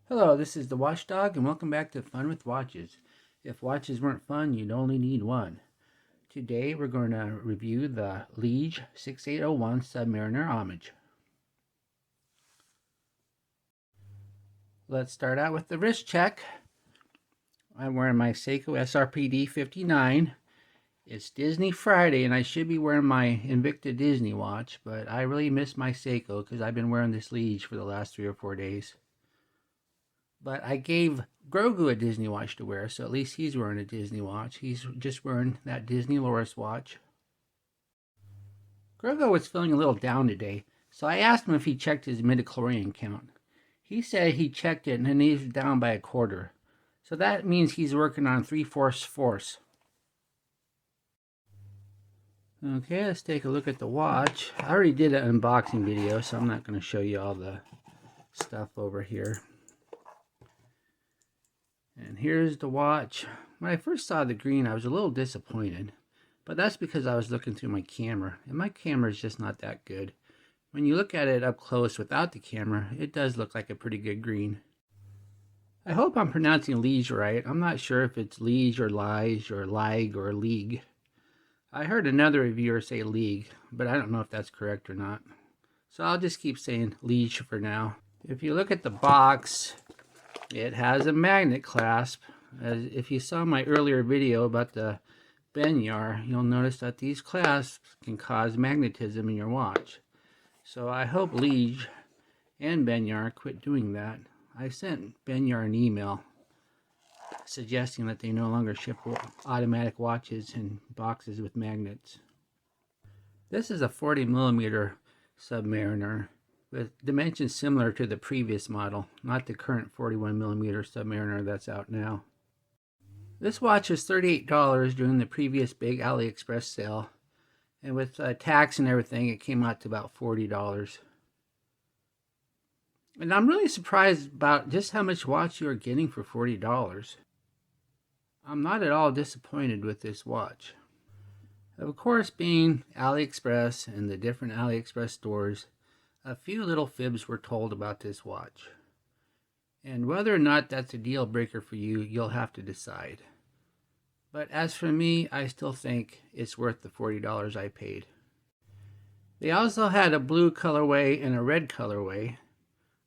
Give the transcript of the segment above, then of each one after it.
Hello, this is the Watchdog, and welcome back to Fun with Watches. If watches weren't fun, you'd only need one. Today we're going to review the LIGE 6801 Submariner Homage. Let's start out with the wrist check. I'm wearing my Seiko SRPD 59. It's Disney Friday, and I should be wearing my Invicta Disney watch, but I really miss my Seiko because I've been wearing this LIGE for the last 3 or 4 days. But I gave Grogu a Disney watch to wear, so at least he's wearing a Disney watch. He's just wearing that Disney Loris watch. Grogu was feeling a little down today, so I asked him if he checked his midichlorian count. He said he checked it and he's down by 1/4. So that means he's working on 3/4 force. Okay, let's take a look at the watch. I already did an unboxing video, so I'm not going to show you all the stuff over here. And here's the watch. When I first saw the green, I was a little disappointed, but that's because I was looking through my camera, and my camera is just not that good. When you look at it up close without the camera, it does look like a pretty good green. I hope I'm pronouncing LIGE right. I'm not sure if it's LIGE or LIGE or LIGE or League. I heard another reviewer say League, but I don't know if that's correct or not. So I'll just keep saying LIGE for now. If you look at the box, it has a magnet clasp. As if you saw my earlier video about the Benyar, you'll notice that these clasps can cause magnetism in your watch. So I hope LIGE and Benyar quit doing that. I sent Benyar an email suggesting that they no longer ship automatic watches in boxes with magnets. This is a 40mm Submariner with dimensions similar to the previous model, not the current 41mm Submariner that's out now. This watch is $38 during the previous big AliExpress sale, and with tax and everything, it came out to about $40. And I'm really surprised about just how much watch you are getting for $40. I'm not at all disappointed with this watch. Of course, being AliExpress and the different AliExpress stores, a few little fibs were told about this watch. And whether or not that's a deal breaker for you, you'll have to decide. But as for me, I still think it's worth the $40 I paid. They also had a blue colorway and a red colorway.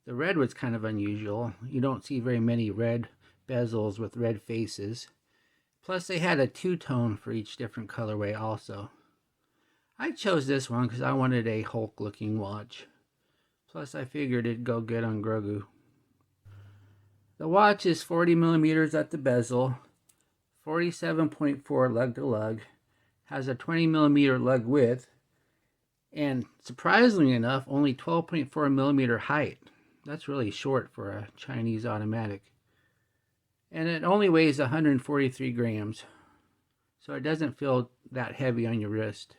The red was kind of unusual. You don't see very many red bezels with red faces. Plus they had a two-tone for each different colorway also. I chose this one because I wanted a Hulk-looking watch. Plus I figured it'd go good on Grogu. The watch is 40mm at the bezel, 47.4 lug to lug, has a 20mm lug width, and surprisingly enough, only 12.4mm height. That's really short for a Chinese automatic. And it only weighs 143 grams, so it doesn't feel that heavy on your wrist.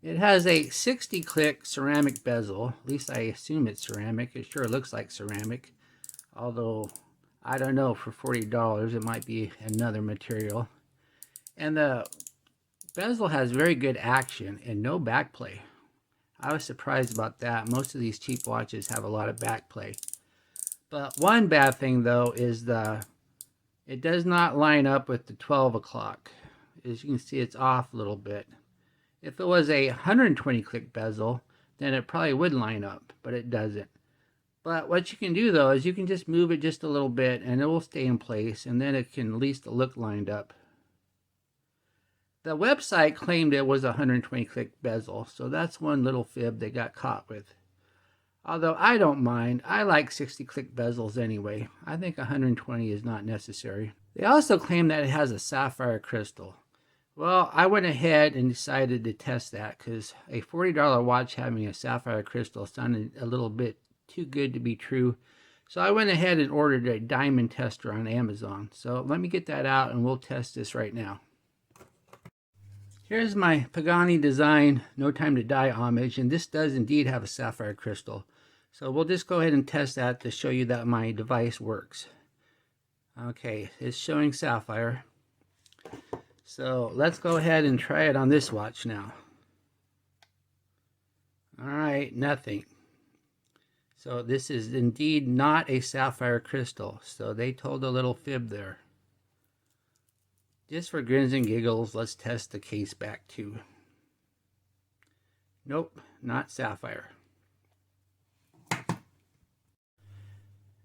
It has a 60-click ceramic bezel. At least I assume it's ceramic. It sure looks like ceramic. Although, I don't know, for $40 it might be another material. And the bezel has very good action and no backplay. I was surprised about that. Most of these cheap watches have a lot of backplay. But one bad thing though is it does not line up with the 12 o'clock. As you can see, it's off a little bit. If it was a 120-click bezel, then it probably would line up, but it doesn't. But what you can do though is you can just move it just a little bit and it will stay in place, and then it can at least look lined up. The website claimed it was a 120-click bezel, so that's one little fib they got caught with. Although I don't mind, I like 60-click bezels anyway. I think 120 is not necessary. They also claim that it has a sapphire crystal. Well, I went ahead and decided to test that because a $40 watch having a sapphire crystal sounded a little bit too good to be true. So I went ahead and ordered a diamond tester on Amazon. So let me get that out and we'll test this right now. Here's my Pagani Design No Time to Die Homage, and this does indeed have a sapphire crystal. So we'll just go ahead and test that to show you that my device works. Okay, it's showing sapphire. So let's go ahead and try it on this watch now. All right, nothing. So this is indeed not a sapphire crystal. So they told a little fib there. Just for grins and giggles, let's test the case back too. Nope, not sapphire.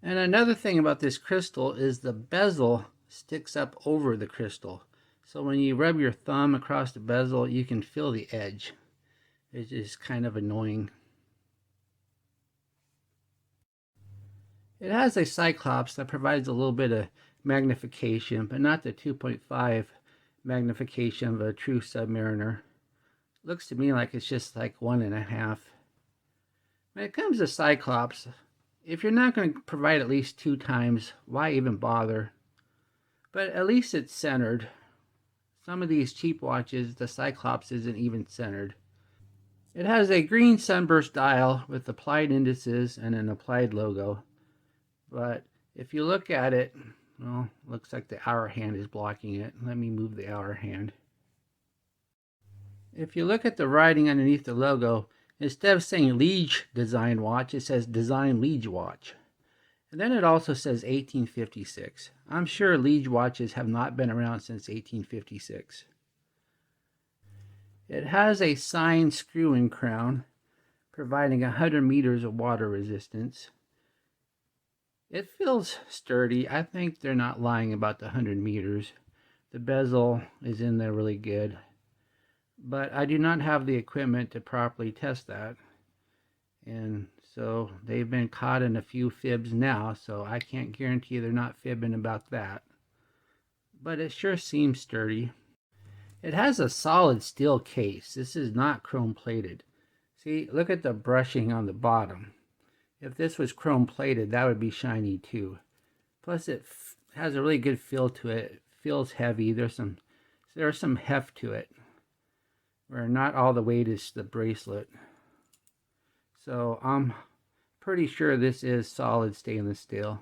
And another thing about this crystal is the bezel sticks up over the crystal. So when you rub your thumb across the bezel, you can feel the edge. It's just kind of annoying. It has a Cyclops that provides a little bit of magnification, but not the 2.5 magnification of a true Submariner. Looks to me like it's just like 1.5. When it comes to Cyclops, if you're not going to provide at least 2 times, why even bother? But at least it's centered. Some of these cheap watches, the Cyclops isn't even centered. It has a green sunburst dial with applied indices and an applied logo. But if you look at it, well, looks like the hour hand is blocking it. Let me move the hour hand. If you look at the writing underneath the logo, instead of saying LIGE design watch, it says design LIGE watch. And then it also says 1856. I'm sure LIGE watches have not been around since 1856. It has a signed screw-in crown, providing 100 meters of water resistance. It feels sturdy. I think they're not lying about the 100 meters. The bezel is in there really good. But I do not have the equipment to properly test that. And so they've been caught in a few fibs now, so I can't guarantee they're not fibbing about that. But it sure seems sturdy. It has a solid steel case. This is not chrome plated. See, look at the brushing on the bottom. If this was chrome plated, that would be shiny too. Plus it has a really good feel to it. It feels heavy. There's some heft to it, where not all the weight is the bracelet. So I'm pretty sure this is solid stainless steel.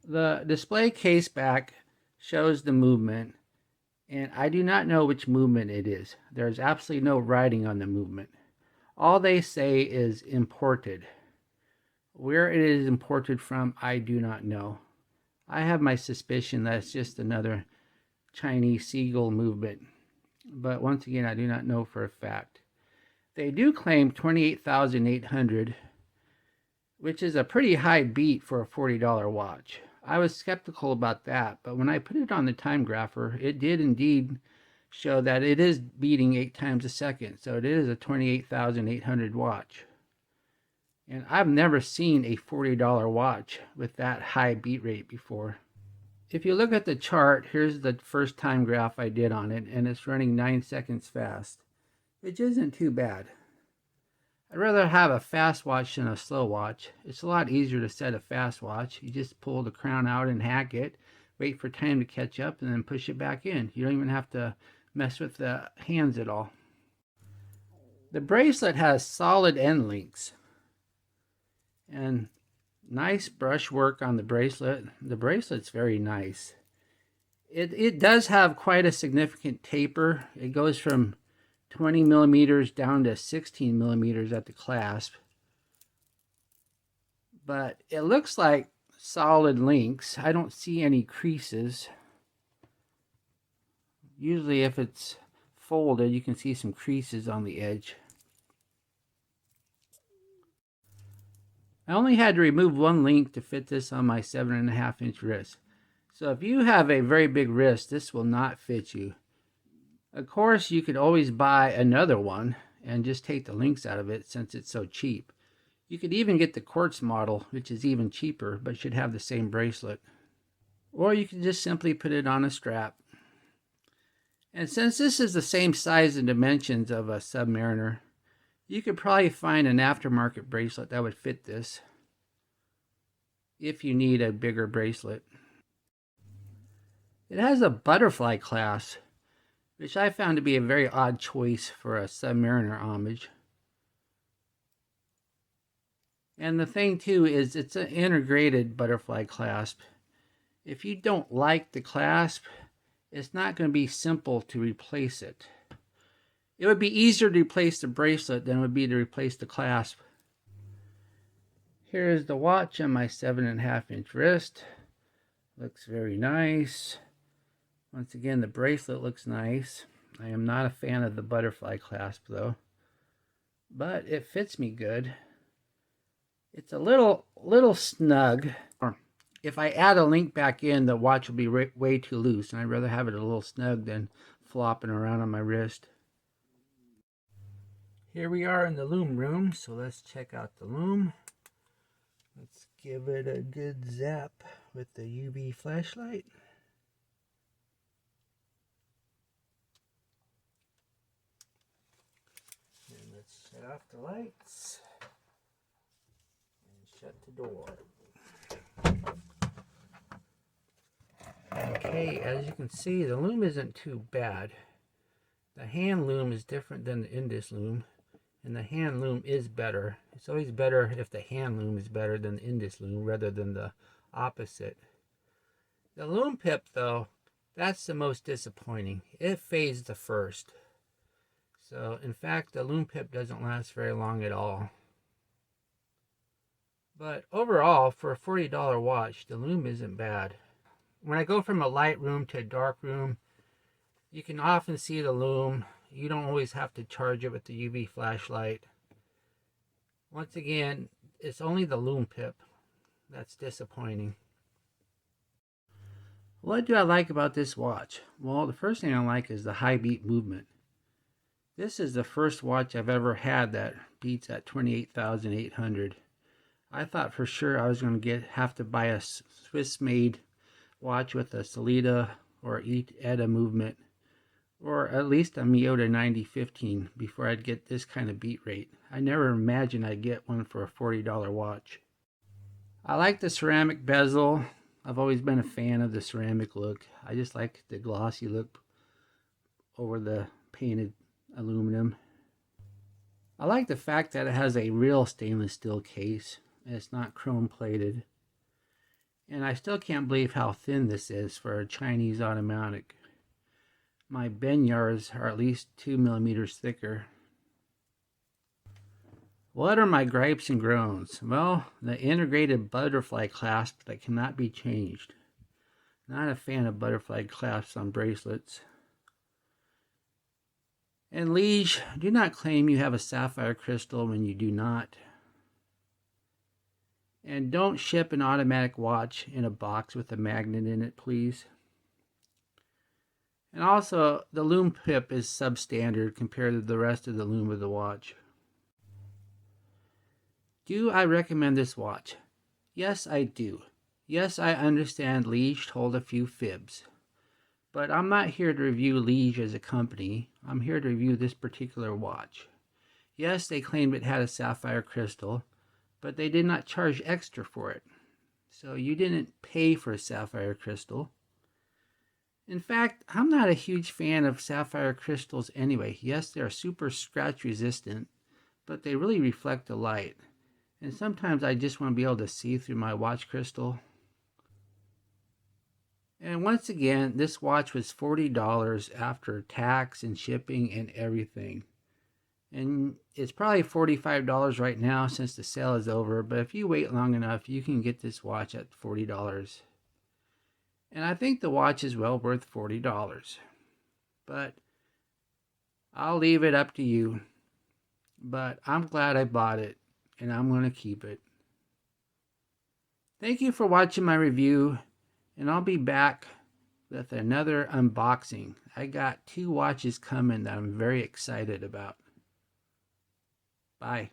The display case back shows the movement, and I do not know which movement it is. There's absolutely no writing on the movement. All they say is imported. Where it is imported from, I do not know. I have my suspicion that it's just another Chinese seagull movement. But once again, I do not know for a fact. They do claim 28,800, which is a pretty high beat for a $40 watch. I was skeptical about that, but when I put it on the time grapher, it did indeed show that it is beating 8 times a second. So it is a 28,800 watch. And I've never seen a $40 watch with that high beat rate before. If you look at the chart, here's the first time graph I did on it, and it's running 9 seconds fast, which isn't too bad. I'd rather have a fast watch than a slow watch. It's a lot easier to set a fast watch. You just pull the crown out and hack it, wait for time to catch up, and then push it back in. You don't even have to mess with the hands at all. The bracelet has solid end links and nice brush work on the bracelet. The bracelet's very nice. It does have quite a significant taper. It goes from 20 millimeters down to 16 millimeters at the clasp. But it looks like solid links. I don't see any creases. Usually if it's folded, you can see some creases on the edge. I only had to remove one link to fit this on my 7.5-inch wrist. So if you have a very big wrist, this will not fit you. Of course, you could always buy another one and just take the links out of it since it's so cheap. You could even get the quartz model, which is even cheaper, but should have the same bracelet. Or you could just simply put it on a strap. And since this is the same size and dimensions of a Submariner, you could probably find an aftermarket bracelet that would fit this if you need a bigger bracelet. It has a butterfly clasp, which I found to be a very odd choice for a Submariner homage. And the thing too is it's an integrated butterfly clasp. If you don't like the clasp, it's not going to be simple to replace it. It would be easier to replace the bracelet than it would be to replace the clasp. Here is the watch on my 7.5-inch wrist. Looks very nice. Once again, the bracelet looks nice. I am not a fan of the butterfly clasp though, but it fits me good. It's a little snug. If I add a link back in, the watch will be way too loose, and I'd rather have it a little snug than flopping around on my wrist. Here we are in the Lume room, so let's check out the Lume. Let's give it a good zap with the UV flashlight. And let's shut off the lights and shut the door. Okay, as you can see, the Lume isn't too bad. The hand Lume is different than the Indus Lume, and the hand Lume is better. It's always better if the hand Lume is better than the Indus Lume rather than the opposite. The Lume pip, though, that's the most disappointing. It fades the first. So, in fact, the Lume pip doesn't last very long at all. But overall, for a $40 watch, the Lume isn't bad. When I go from a light room to a dark room, you can often see the Lume. You don't always have to charge it with the UV flashlight. Once again, it's only the Lume pip that's disappointing. What do I like about this watch? Well, the first thing I like is the high beat movement. This is the first watch I've ever had that beats at 28,800. I thought for sure I was going to have to buy a Swiss-made watch with a Sellita or ETA movement, or at least a Miyota 9015 before I'd get this kind of beat rate. I never imagined I'd get one for a $40 watch. I like the ceramic bezel. I've always been a fan of the ceramic look. I just like the glossy look over the painted aluminum. I like the fact that it has a real stainless steel case and it's not chrome plated. And I still can't believe how thin this is for a Chinese automatic. My Benyars are at least 2 millimeters thicker. What are my gripes and groans? Well, the integrated butterfly clasp that cannot be changed. Not a fan of butterfly clasps on bracelets. And LIGE, do not claim you have a sapphire crystal when you do not. And don't ship an automatic watch in a box with a magnet in it, please. And also, the Lume pip is substandard compared to the rest of the Lume of the watch. Do I recommend this watch? Yes, I do. Yes, I understand LIGE told a few fibs. But I'm not here to review LIGE as a company. I'm here to review this particular watch. Yes, they claimed it had a sapphire crystal, but they did not charge extra for it. So you didn't pay for a sapphire crystal. In fact, I'm not a huge fan of sapphire crystals anyway. Yes, they are super scratch resistant, but they really reflect the light. And sometimes I just want to be able to see through my watch crystal. And once again, this watch was $40 after tax and shipping and everything. And it's probably $45 right now since the sale is over, but if you wait long enough, you can get this watch at $40. And I think the watch is well worth $40. But I'll leave it up to you. But I'm glad I bought it, and I'm going to keep it. Thank you for watching my review, and I'll be back with another unboxing. I got 2 watches coming that I'm very excited about. Bye.